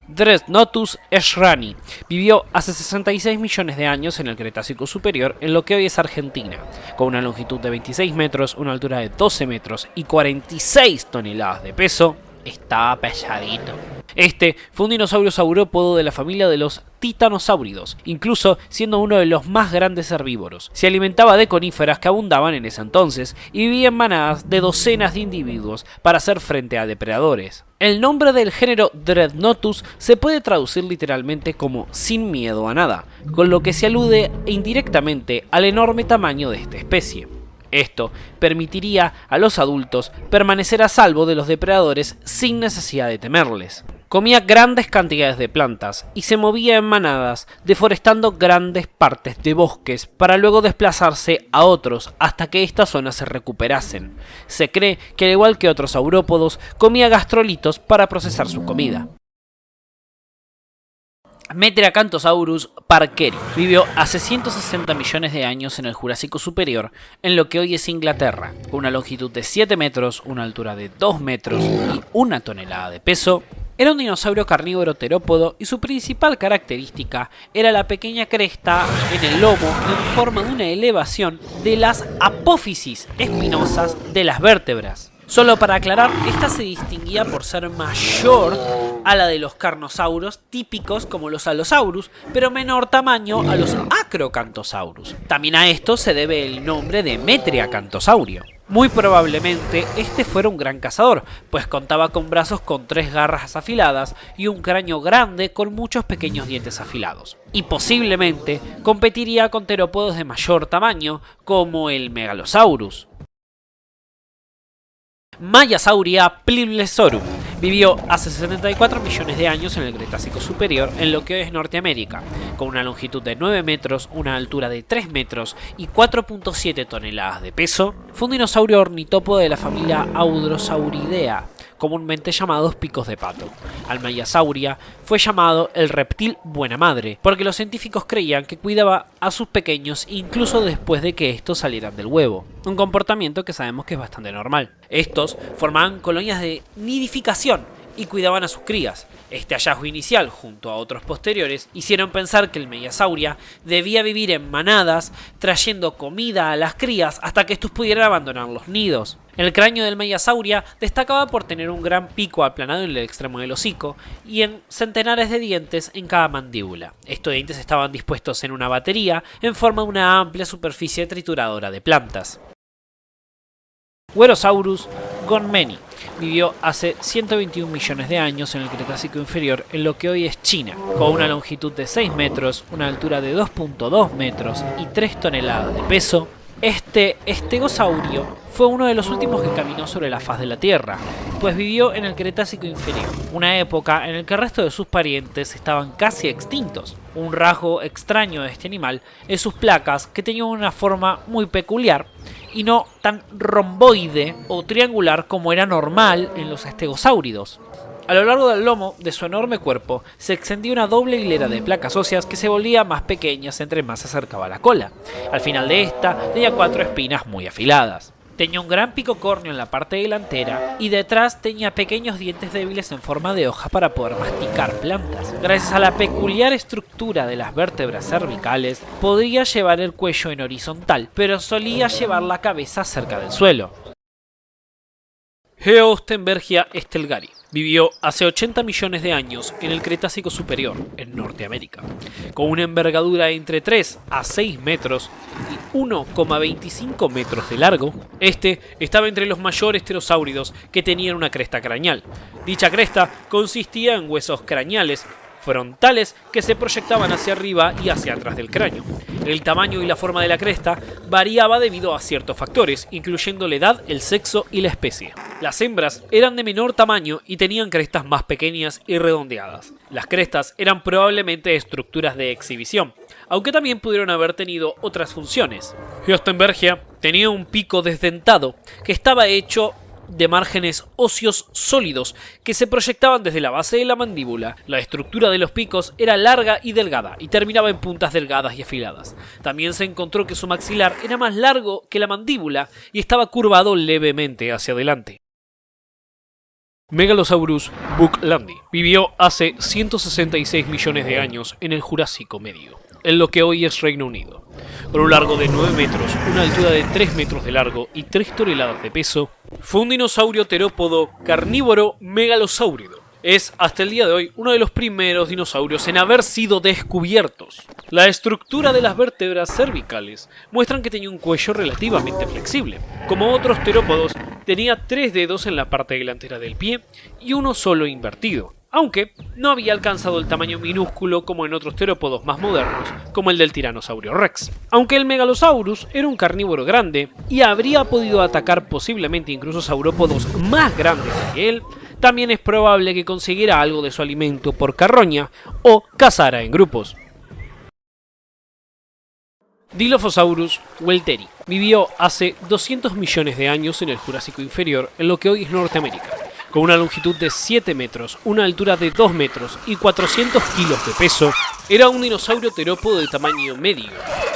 Dreadnoughtus eshrani vivió hace 66 millones de años en el Cretácico Superior en lo que hoy es Argentina, con una longitud de 26 metros, una altura de 12 metros y 46 toneladas de peso. Estaba pesadito. Este fue un dinosaurio saurópodo de la familia de los titanosáuridos, incluso siendo uno de los más grandes herbívoros. Se alimentaba de coníferas que abundaban en ese entonces y vivía en manadas de docenas de individuos para hacer frente a depredadores. El nombre del género Dreadnoughtus se puede traducir literalmente como sin miedo a nada, con lo que se alude indirectamente al enorme tamaño de esta especie. Esto permitiría a los adultos permanecer a salvo de los depredadores sin necesidad de temerles. Comía grandes cantidades de plantas y se movía en manadas, deforestando grandes partes de bosques para luego desplazarse a otros hasta que estas zonas se recuperasen. Se cree que al igual que otros saurópodos, comía gastrolitos para procesar su comida. Metriacanthosaurus parkeri vivió hace 160 millones de años en el Jurásico Superior, en lo que hoy es Inglaterra, con una longitud de 7 metros, una altura de 2 metros y 1 tonelada de peso. Era un dinosaurio carnívoro terópodo y su principal característica era la pequeña cresta en el lomo en forma de una elevación de las apófisis espinosas de las vértebras. Solo para aclarar, esta se distinguía por ser mayor a la de los carnosauros típicos como los Allosaurus, pero menor tamaño a los Acrocanthosaurus. También a esto se debe el nombre de Metriacanthosaurio. Muy probablemente este fuera un gran cazador, pues contaba con brazos con 3 garras afiladas y un cráneo grande con muchos pequeños dientes afilados. Y posiblemente competiría con terópodos de mayor tamaño como el Megalosaurus. Mayasauria pliolesorum vivió hace 74 millones de años en el Cretácico Superior en lo que hoy es Norteamérica, con una longitud de 9 metros, una altura de 3 metros y 4.7 toneladas de peso. Fue un dinosaurio ornitópodo de la familia Audrosauridae, comúnmente llamados picos de pato. Al Mayasauria fue llamado el reptil buena madre, porque los científicos creían que cuidaba a sus pequeños incluso después de que estos salieran del huevo, un comportamiento que sabemos que es bastante normal. Estos formaban colonias de nidificación y cuidaban a sus crías. Este hallazgo inicial, junto a otros posteriores, hicieron pensar que el Mayasauria debía vivir en manadas, trayendo comida a las crías hasta que estos pudieran abandonar los nidos. El cráneo del Mayasauria destacaba por tener un gran pico aplanado en el extremo del hocico y en centenares de dientes en cada mandíbula. Estos dientes estaban dispuestos en una batería en forma de una amplia superficie trituradora de plantas. Huerosaurus gonmeni vivió hace 121 millones de años en el Cretácico Inferior en lo que hoy es China, con una longitud de 6 metros, una altura de 2.2 metros y 3 toneladas de peso. Este estegosaurio fue uno de los últimos que caminó sobre la faz de la Tierra, pues vivió en el Cretácico Inferior, una época en la que el resto de sus parientes estaban casi extintos. Un rasgo extraño de este animal es sus placas, que tenían una forma muy peculiar y no tan romboide o triangular como era normal en los estegosáuridos. A lo largo del lomo de su enorme cuerpo se extendía una doble hilera de placas óseas que se volvían más pequeñas entre más se acercaba la cola. Al final de esta tenía 4 espinas muy afiladas. Tenía un gran pico córneo en la parte delantera y detrás tenía pequeños dientes débiles en forma de hoja para poder masticar plantas. Gracias a la peculiar estructura de las vértebras cervicales, podía llevar el cuello en horizontal, pero solía llevar la cabeza cerca del suelo. Geostenbergia stelgari vivió hace 80 millones de años en el Cretácico Superior, en Norteamérica, con una envergadura de entre 3 a 6 metros y 1,25 metros de largo. Este estaba entre los mayores pterosáuridos que tenían una cresta craneal. Dicha cresta consistía en huesos craneales frontales que se proyectaban hacia arriba y hacia atrás del cráneo. El tamaño y la forma de la cresta variaba debido a ciertos factores, incluyendo la edad, el sexo y la especie. Las hembras eran de menor tamaño y tenían crestas más pequeñas y redondeadas. Las crestas eran probablemente estructuras de exhibición, aunque también pudieron haber tenido otras funciones. Geostenbergia tenía un pico desdentado que estaba hecho de márgenes óseos sólidos que se proyectaban desde la base de la mandíbula. La estructura de los picos era larga y delgada y terminaba en puntas delgadas y afiladas. También se encontró que su maxilar era más largo que la mandíbula y estaba curvado levemente hacia adelante. Megalosaurus bucklandi vivió hace 166 millones de años en el Jurásico Medio, en lo que hoy es Reino Unido. Con un largo de 9 metros, una altura de 3 metros de largo y 3 toneladas de peso, fue un dinosaurio terópodo carnívoro megalosáurido. Es, hasta el día de hoy, uno de los primeros dinosaurios en haber sido descubiertos. La estructura de las vértebras cervicales muestran que tenía un cuello relativamente flexible. Como otros terópodos, tenía 3 dedos en la parte delantera del pie y uno solo invertido, aunque no había alcanzado el tamaño minúsculo como en otros terópodos más modernos, como el del Tiranosaurio Rex. Aunque el Megalosaurus era un carnívoro grande y habría podido atacar posiblemente incluso saurópodos más grandes que él, también es probable que consiguiera algo de su alimento por carroña o cazara en grupos. Dilophosaurus welteri vivió hace 200 millones de años en el Jurásico inferior en lo que hoy es Norteamérica. Con una longitud de 7 metros, una altura de 2 metros y 400 kilos de peso, era un dinosaurio terópodo de tamaño medio,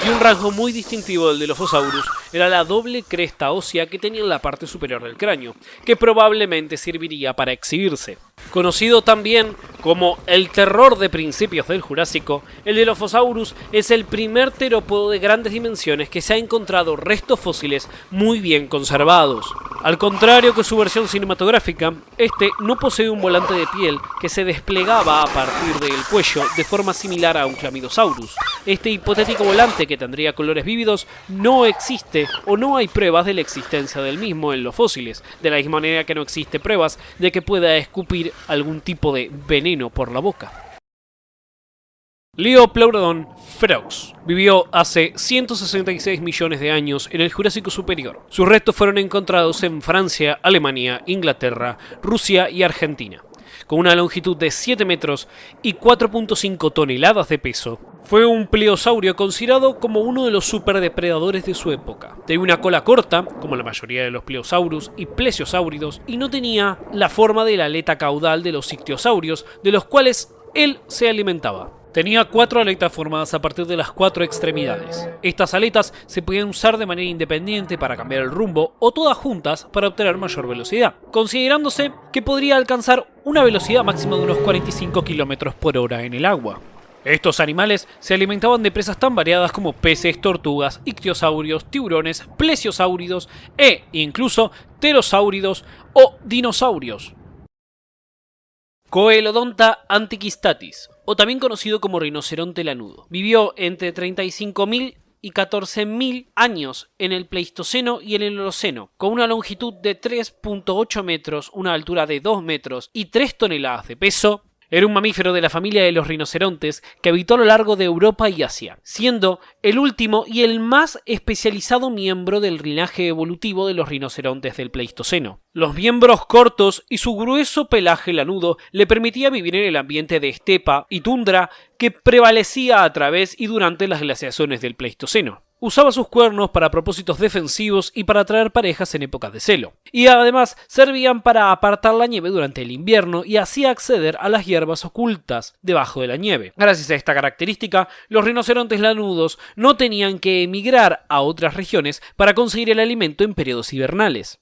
y un rasgo muy distintivo del Dilophosaurus era la doble cresta ósea que tenía en la parte superior del cráneo, que probablemente serviría para exhibirse. Conocido también como el terror de principios del Jurásico, el Dilophosaurus es el primer terópodo de grandes dimensiones que se ha encontrado restos fósiles muy bien conservados. Al contrario que su versión cinematográfica, este no posee un volante de piel que se desplegaba a partir del cuello de forma similar a un Chlamydosaurus. Este hipotético volante, que tendría colores vívidos, no existe o no hay pruebas de la existencia del mismo en los fósiles, de la misma manera que no existe pruebas de que pueda escupir algún tipo de veneno por la boca. Liopleurodon ferox vivió hace 166 millones de años en el Jurásico superior. Sus restos fueron encontrados en Francia, Alemania, Inglaterra, Rusia y Argentina. Con una longitud de 7 metros y 4.5 toneladas de peso, fue un pleosaurio considerado como uno de los superdepredadores de su época. Tenía una cola corta, como la mayoría de los pleosaurus y plesiosáuridos, y no tenía la forma de la aleta caudal de los ictiosaurios, de los cuales él se alimentaba. Tenía 4 aletas formadas a partir de las 4 extremidades. Estas aletas se podían usar de manera independiente para cambiar el rumbo o todas juntas para obtener mayor velocidad, considerándose que podría alcanzar una velocidad máxima de unos 45 km por hora en el agua. Estos animales se alimentaban de presas tan variadas como peces, tortugas, ictiosaurios, tiburones, plesiosáuridos e incluso pterosáuridos o dinosaurios. Coelodonta antiquistatis, o también conocido como rinoceronte lanudo, vivió entre 35.000 y 14.000 años en el Pleistoceno y en el Holoceno, con una longitud de 3.8 metros, una altura de 2 metros y 3 toneladas de peso. Era un mamífero de la familia de los rinocerontes que habitó a lo largo de Europa y Asia, siendo el último y el más especializado miembro del linaje evolutivo de los rinocerontes del Pleistoceno. Los miembros cortos y su grueso pelaje lanudo le permitía vivir en el ambiente de estepa y tundra que prevalecía a través y durante las glaciaciones del Pleistoceno. Usaba sus cuernos para propósitos defensivos y para atraer parejas en épocas de celo. Y además servían para apartar la nieve durante el invierno y así acceder a las hierbas ocultas debajo de la nieve. Gracias a esta característica, los rinocerontes lanudos no tenían que emigrar a otras regiones para conseguir el alimento en periodos hibernales.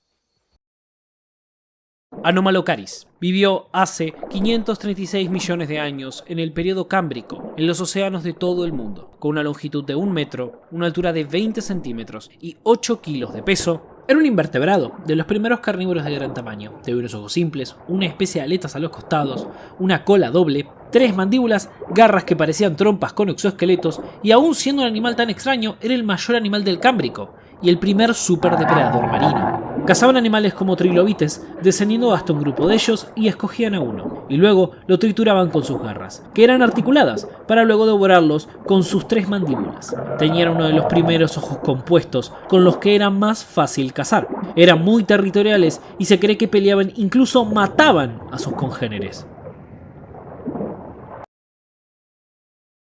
Anomalocaris vivió hace 536 millones de años en el período cámbrico, en los océanos de todo el mundo, con una longitud de 1 metro, una altura de 20 centímetros y 8 kilos de peso. Era un invertebrado, de los primeros carnívoros de gran tamaño. Tenía unos ojos simples, una especie de aletas a los costados, una cola doble, 3 mandíbulas, garras que parecían trompas con exoesqueletos, y aún siendo un animal tan extraño, era el mayor animal del Cámbrico y el primer superdepredador marino. Cazaban animales como trilobites, descendiendo hasta un grupo de ellos y escogían a uno, y luego lo trituraban con sus garras, que eran articuladas, para luego devorarlos con sus 3 mandíbulas. Tenían uno de los primeros ojos compuestos, con los que era más fácil cazar. Eran muy territoriales y se cree que peleaban, incluso mataban a sus congéneres.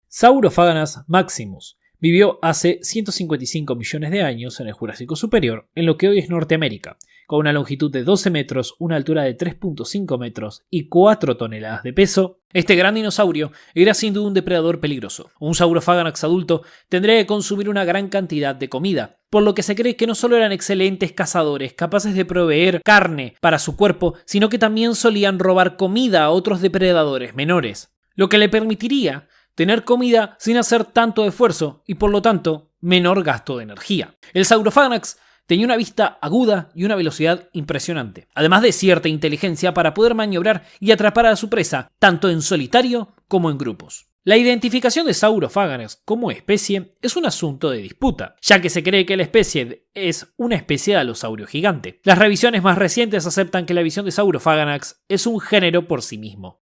Saurophaganas maximus vivió hace 155 millones de años en el Jurásico superior, en lo que hoy es Norteamérica, Con una longitud de 12 metros, una altura de 3.5 metros y 4 toneladas de peso, este gran dinosaurio era sin duda un depredador peligroso. Un Saurophaganax adulto tendría que consumir una gran cantidad de comida, por lo que se cree que no solo eran excelentes cazadores capaces de proveer carne para su cuerpo, sino que también solían robar comida a otros depredadores menores, lo que le permitiría tener comida sin hacer tanto esfuerzo y por lo tanto menor gasto de energía. El Saurophaganax tenía una vista aguda y una velocidad impresionante, además de cierta inteligencia para poder maniobrar y atrapar a su presa, tanto en solitario como en grupos. La identificación de Saurophaganax como especie es un asunto de disputa, ya que se cree que la especie es una especie de alosaurio gigante. Las revisiones más recientes aceptan que la visión de Saurophaganax es un género por sí mismo.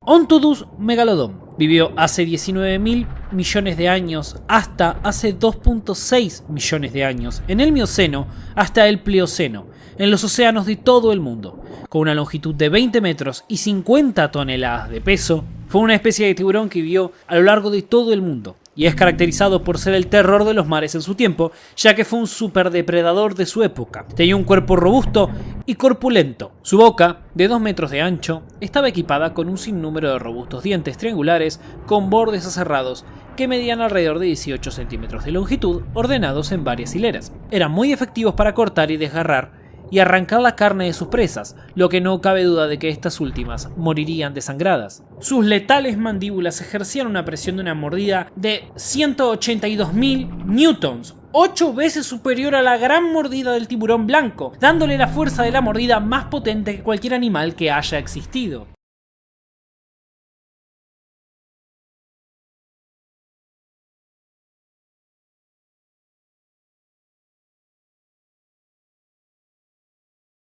Ontodus megalodon vivió hace 19.000 millones de años hasta hace 2.6 millones de años en el Mioceno hasta el Plioceno, en los océanos de todo el mundo. Con una longitud de 20 metros y 50 toneladas de peso, fue una especie de tiburón que vivió a lo largo de todo el mundo y es caracterizado por ser el terror de los mares en su tiempo, ya que fue un superdepredador de su época. Tenía un cuerpo robusto y corpulento. Su boca, de 2 metros de ancho, estaba equipada con un sinnúmero de robustos dientes triangulares con bordes aserrados que medían alrededor de 18 centímetros de longitud, ordenados en varias hileras. Eran muy efectivos para cortar y desgarrar y arrancar la carne de sus presas, lo que no cabe duda de que estas últimas morirían desangradas. Sus letales mandíbulas ejercían una presión de una mordida de 182.000 newtons, 8 veces superior a la gran mordida del tiburón blanco, dándole la fuerza de la mordida más potente que cualquier animal que haya existido.